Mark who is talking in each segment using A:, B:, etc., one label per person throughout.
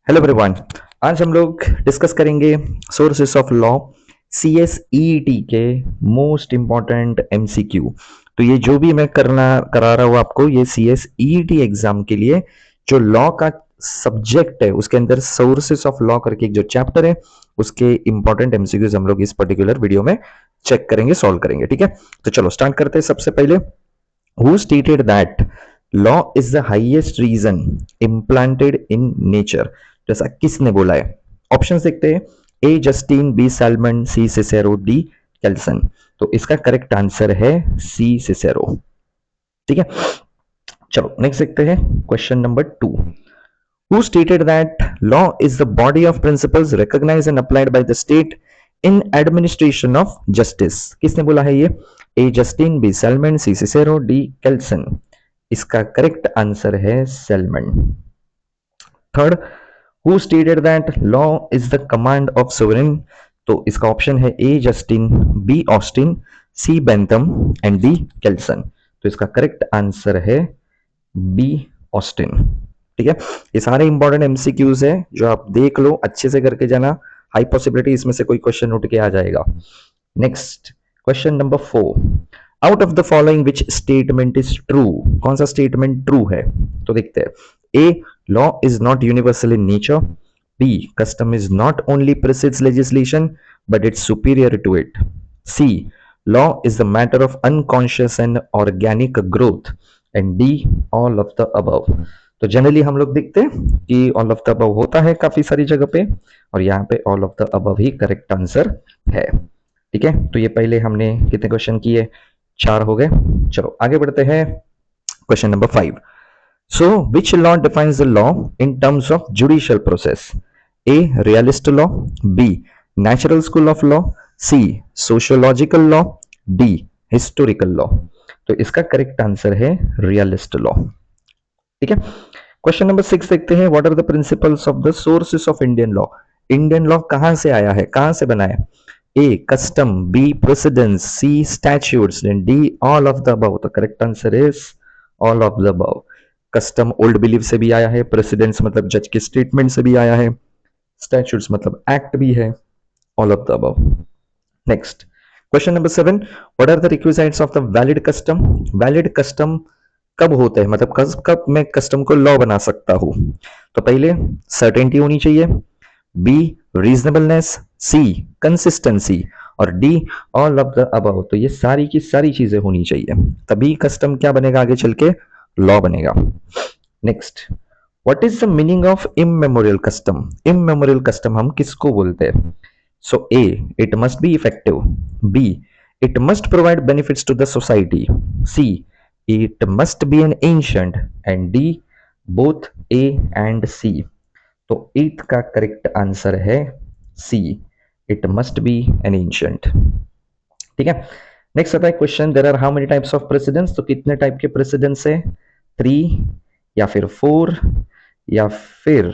A: Hello everyone. आज हम लोग डिस्कस करेंगे सोर्सेस ऑफ लॉ CSET के मोस्ट इम्पॉर्टेंट MCQ। तो ये जो भी मैं करा रहा हूँ आपको, ये CSET एग्जाम के लिए जो लॉ का सब्जेक्ट है उसके अंदर सोर्सेस ऑफ लॉ करके एक जो चैप्टर है उसके इंपॉर्टेंट MCQs हम लोग इस पर्टिकुलर वीडियो में चेक करेंगे, सॉल्व करेंगे। ठीक है, तो चलो स्टार्ट करते हैं। सबसे पहले, who stated that law is the highest reason implanted in nature? जैसा किसने बोला है? ऑप्शन देखते हैं। ए Justin, B Salmond, C Cicero, D Kelsen. तो इसका करेक्ट आंसर है सी सिसेरो। ठीक है, चलो नेक्स्ट देखते हैं। Question number 2, who stated that law is the body of principles recognized and applied by the state in administration of justice? किसने बोला है ये? A Justin, B Salmond, C Cicero, D Kelsen. इसका करेक्ट आंसर है Salmond. Third, who stated that law is the command of sovereign? तो इसका option है A Justin, B Austin, C Bentham and D Kelsen. तो इसका correct answer है B Austin. ठीक है, ये सारे इंपॉर्टेंट MCQs है जो आप देख लो, अच्छे से करके जाना। हाई पॉसिबिलिटी इसमें से कोई क्वेश्चन उठ के आ जाएगा। Next, question number 4, out of the following which statement is true? कौन सा स्टेटमेंट ट्रू है? तो देखते हैं। A, law is not universal in nature. B, custom is not only precedes legislation but it's superior to it. C, law is the matter of unconscious and organic growth. And D, all of the above. तो generally हम लोग देखते हैं कि all of the above होता है काफी सारी जगह पे, और यहाँ पे all of the above he correct answer है। ठीक है, तो ये पहले हमने कितने क्वेश्चन किए? 4 हो गए। चलो आगे बढ़ते हैं। Question number 5, so which law defines the law in terms of judicial process? A, realist law, B, natural school of law, C, sociological law, D, historical law. तो इसका करेक्ट आंसर है रियलिस्ट लॉ। ठीक है, question number 6 देखते हैं। What are the principles of the sources of Indian law? Indian law कहां से आया है, कहां से बना है? A, custom, B, precedence, C, statutes and D, all of the above. तो correct answer is all of the above. Custom old belief से भी आया है, प्रेसिडेंस मतलब जज के स्टेटमेंट से भी आया है, स्टैट्यूट्स मतलब एक्ट भी है, all of the above. Next, question number 7, what are the requisites of the valid custom? Valid custom कब होते हैं, मतलब कब मैं कस्टम को लॉ बना सकता हूं? तो पहले सर्टेनिटी होनी चाहिए, बी, रीजनेबलनेस, सी, कंसिस्टेंसी और D, all of the above. तो ये सारी की सारी चीजें होनी चाहिए, तभी कस्टम क्या बनेगा, आगे चल के लॉ बनेगा। Next, what is the meaning of immemorial custom? Immemorial custom हम किसको बोलते हैं? So A, it must be effective, B, it must provide benefits to the society, C, it must be an ancient and D, both A and C। तो 8 का correct answer है C, it must be an ancient। ठीक है, next आता है question, there are how many types of precedence? तो कितने type के प्रेसिडेंस है? 3 या फिर 4 या फिर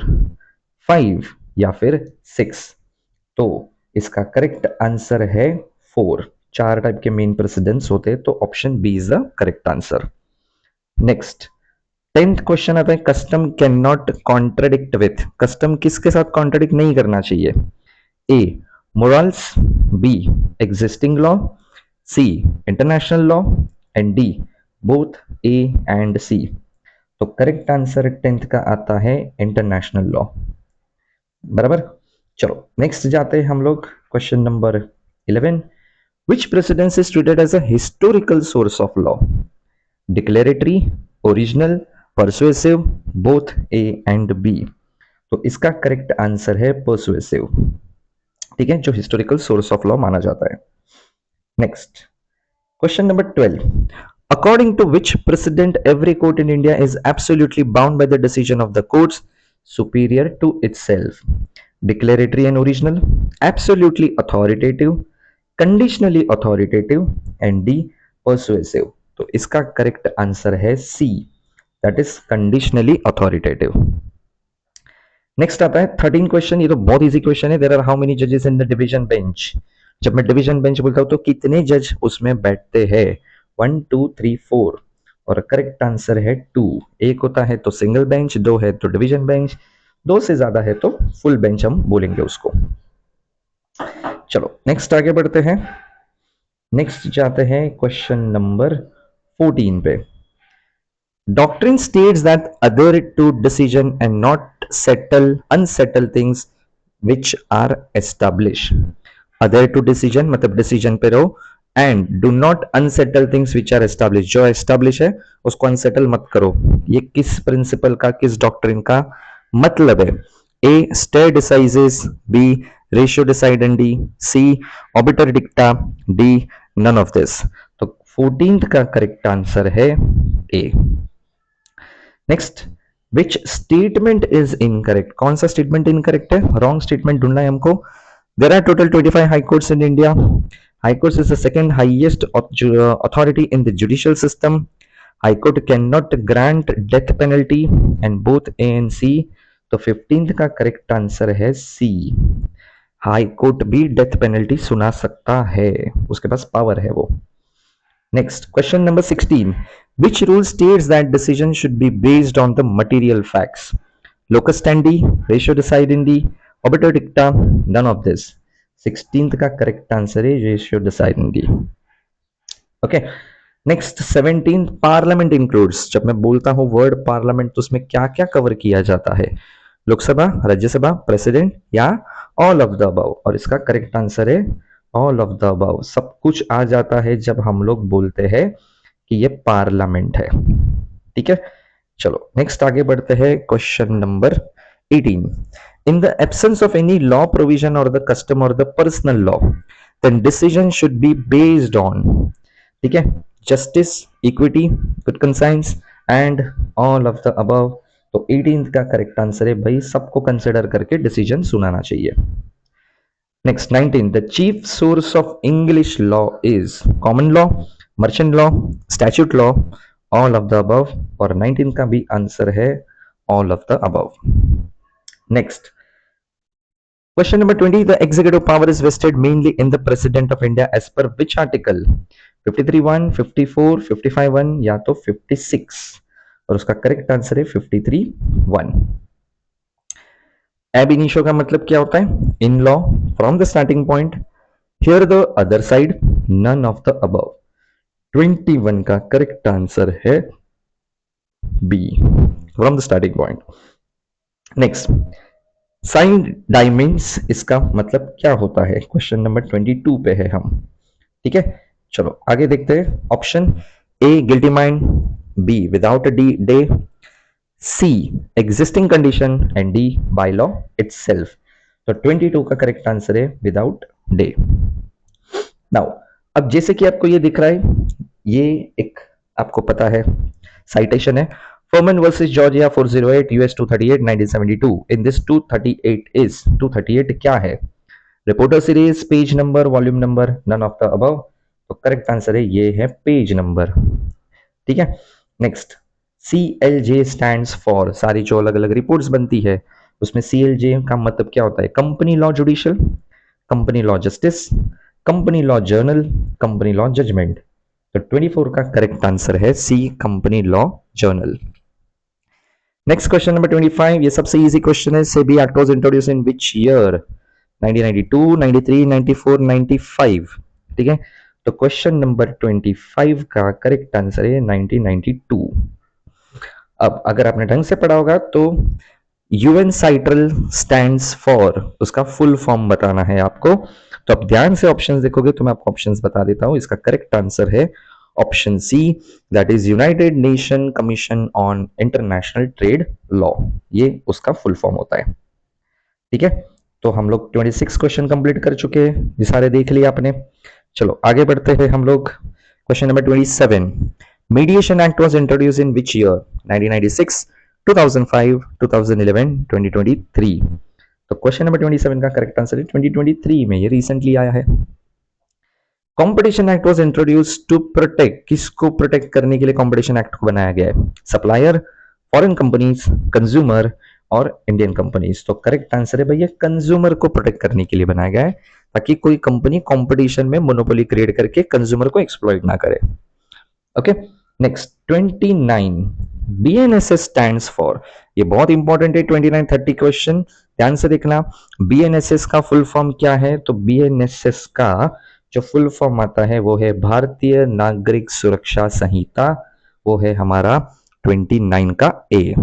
A: 5 या फिर 6? तो इसका करेक्ट आंसर है 4। 4 टाइप के मेन प्रेसिडेंस होते हैं, तो option B is the correct answer. Next, 10th question आता है, custom cannot contradict with. Custom किसके साथ कॉन्ट्रडिक्ट नहीं करना चाहिए? A, morals, B, existing law, C, international law and D, both A and C. तो करेक्ट आंसर 10th का आता है इंटरनेशनल लॉ। बराबर। चलो नेक्स्ट जाते हैं हम लोग, question number 11, which precedence is treated as a historical source of law? Declaratory, original, persuasive, both A and B. तो इसका करेक्ट आंसर है परसुएसिव। ठीक है, जो हिस्टोरिकल सोर्स ऑफ लॉ माना जाता है। Next, question number 12, according to which precedent every court in India is absolutely bound by the decision of the courts superior to itself? Declaratory and original, absolutely authoritative, conditionally authoritative and D, persuasive. तो इसका correct answer है C, that is conditionally authoritative. Next आता है 13 question, ये तो बहुत easy question है। There are how many जजेस इन द डिवीजन बेंच? जब मैं डिवीजन बेंच बोलता हूं तो कितने जज उसमें बैठते हैं? 1 2 3 4, और करेक्ट आंसर है 2। एक होता है तो सिंगल बेंच, 2 है तो डिवीजन बेंच, 2 से ज्यादा है तो फुल बेंच हम बोलेंगे उसको। चलो नेक्स्ट आगे बढ़ते हैं। नेक्स्ट जाते हैं क्वेश्चन नंबर 14 पे। Doctrine states that adhere to decision and not unsettle things which are established. Adhere to decision मतलब decision पे रहो, and do not unsettle things which are established. जो establish है उसको unsettle मत करो। ये किस प्रिंसिपल का, किस डॉक्ट्रिन का मतलब है? A. Stare decisis. B. Ratio decidendi. C. Obiter dicta. D. None of this. तो 14th का करेक्ट आंसर है A। Next, which statement is incorrect? कौन सा स्टेटमेंट इनकरेक्ट है? रॉन्ग स्टेटमेंट ढूंढना है हमको। There are total 25 high courts in India. High court is the second highest authority in the judicial system. High court can not grant death penalty and both A and C. तो 15th का correct answer है C. High court भी death penalty सुना सकता है, उसके पास power है वो। Next, question number 16. Which rule states that decision should be based on the material facts? Locus standi, ratio decidendi, obiter dicta, none of this. 16th का correct answer है ratio decidendi. Okay. Next, 17th, parliament includes. जब मैं बोलता हूँ word parliament तो उसमें क्या क्या cover किया जाता है? लोकसभा, राज्यसभा, प्रेसिडेंट या all of the above? और इसका correct answer है ऑल ऑफ द अबव। सब कुछ आ जाता है जब हम लोग बोलते हैं कि ये पार्लियामेंट है। ठीक है, चलो नेक्स्ट आगे बढ़ते हैं। Question number 18। In the absence of any law provision और द कस्टम और the personal law then decision should be based on, ठीक है, justice, equity, good conscience and all of the above. तो 18th का correct answer है भाई, सबको consider करके डिसीजन सुनाना चाहिए। Next, 19. The chief source of English law is common law, merchant law, statute law, all of the above। और 19 का भी आंसर है all of the above। Next, question number 20. The executive power is vested mainly in the President of India as per which article? 53(1), 54, 55(1) या तो 56। और उसका correct answer है 53(1). ab initio का मतलब क्या होता है? In law, from the starting point, here the other side, none of the above. 21 का करेक्ट आंसर है B, from the starting point. Next, sign diamonds, इसका मतलब क्या होता है? क्वेश्चन नंबर 22 पे है हम। ठीक है, चलो आगे देखते हैं। Option A guilty mind, B without a day, C existing condition and D by law itself। तो 22 का करेक्ट आंसर है विदाउट डे। नाउ अब जैसे कि आपको ये दिख रहा है, ये एक आपको पता है साइटेशन है, Furman versus Georgia 408 US 238 1972। In this 238 क्या है? Reporter series, page number, volume number, none of the above. तो करेक्ट आंसर है ये है पेज नंबर। ठीक है, नेक्स्ट, CLJ स्टैंड्स फॉर, सारी जो अलग अलग रिपोर्ट्स बनती है उसमें CLJ का मतलब क्या होता है? Company law judicial, company law justice, company law journal, company law judgement. तो 24 का करेक्ट आंसर है C company law journal. Next question number 25। ये सबसे इजी क्वेश्चन है। SEBI act was introduced in which year? 1992, 93, 94, 95। ठीक है, तो क्वेश्चन नंबर 25 का करेक्ट आंसर है 1992। अब अगर आपने ढंग से पढ़ा होगा तो यूएन साइट्रल स्टैंड्स फॉर, उसका फुल फॉर्म बताना है आपको। तो आप ध्यान से ऑप्शंस देखोगे तो मैं आपको ऑप्शंस बता देता हूं। इसका करेक्ट आंसर है option C, that is United Nation Commission on International Trade Law. ये उसका फुल फॉर्म होता है। ठीक है, तो हम लोग 26 क्वेश्चन कंप्लीट कर चुके हैं, ये सारे देख लिए आपने। चलो आगे बढ़ते हैं हम लोग। Question number 27। Mediation Act was introduced in which year? 1996, 2005, 2011, 2023। तो क्वेश्चन नंबर 27 का करेक्ट आंसर है 2023 में, ये रिसेंटली आया है। Competition act was introduced to protect, किसको प्रोटेक्ट करने के लिए कंपटीशन एक्ट को बनाया गया है? सप्लायर, फॉरेन कंपनीज, कंज्यूमर और इंडियन कंपनीज। तो करेक्ट आंसर है भैया कंज्यूमर को प्रोटेक्ट करने के लिए बनाया गया है, ताकि कोई कंपनी कंपटीशन में मोनोपोली क्रिएट करके कंज्यूमर को एक्सप्लॉइट ना करे। Okay, next 29। BNSS stands for, ये बहुत इंपॉर्टेंट है 29-30 क्वेश्चन, ध्यान से देखना। BNSS का फुल फॉर्म क्या है? तो BNSS का जो फुल फॉर्म आता है वो है भारतीय नागरिक सुरक्षा संहिता, वो है हमारा 29 का ए।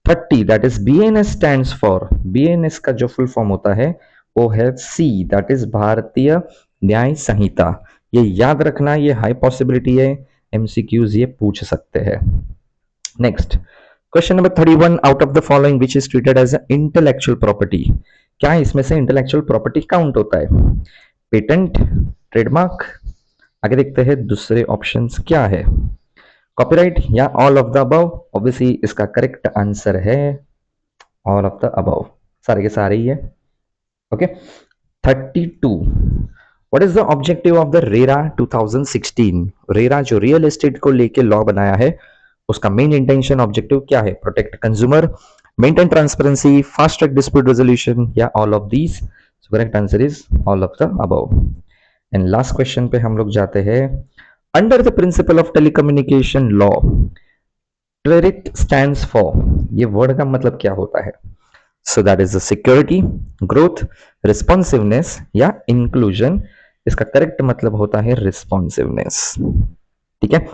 A: 30 that is BNS stands for, BNS का जो फुल फॉर्म होता है वो है सी, दैट इज भारतीय न्याय संहिता। ये याद रखना, ये हाई पॉसिबिलिटी है, MCQs ये पूछ सकते हैं। Next question number 31, out of the following which is treated as intellectual property, क्या इसमें से इंटेलेक्चुअल प्रॉपर्टी काउंट होता है? पेटेंट, ट्रेडमार्क, आगे देखते हैं दूसरे ऑप्शंस क्या है, कॉपीराइट या all of the above. Obviously इसका करेक्ट आंसर है ऑल ऑफ द अबव, सारे के सारे ही है। Okay 32, what is the objective of the RERA 2016, RERA जो रियल एस्टेट को लेके लॉ बनाया है उसका मेन इंटेंशन ऑब्जेक्टिव क्या है? Protect consumer, maintain transparency, fast track dispute resolution या all of these. So correct answer is all of the above. And last question पे हम लोग जाते हैं, under the principle of telecommunication law, ट्रेरिट stands for, ये वर्ड का मतलब क्या होता है? So that is the security, growth, responsiveness या इंक्लूजन। इसका करेक्ट मतलब होता है रिस्पॉन्सिवनेस। ठीक है,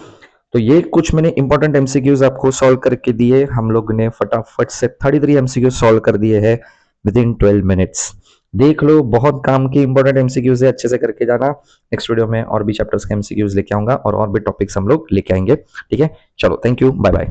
A: तो ये कुछ मैंने इंपॉर्टेंट एमसीक्यूज आपको सॉल्व करके दिए, हम लोग ने फटाफट से 33 एमसीक्यू सॉल्व कर दिए हैं विद इन 12 मिनट्स। देख लो, बहुत काम के इंपॉर्टेंट एमसीक्यूज है, अच्छे से करके जाना। नेक्स्ट वीडियो में और भी चैप्टर्स के एमसीक्यूज लेके आऊंगा और भी टॉपिक्स हम लोग लेके आएंगे। ठीक है, चलो, थैंक यू, बाय बाय।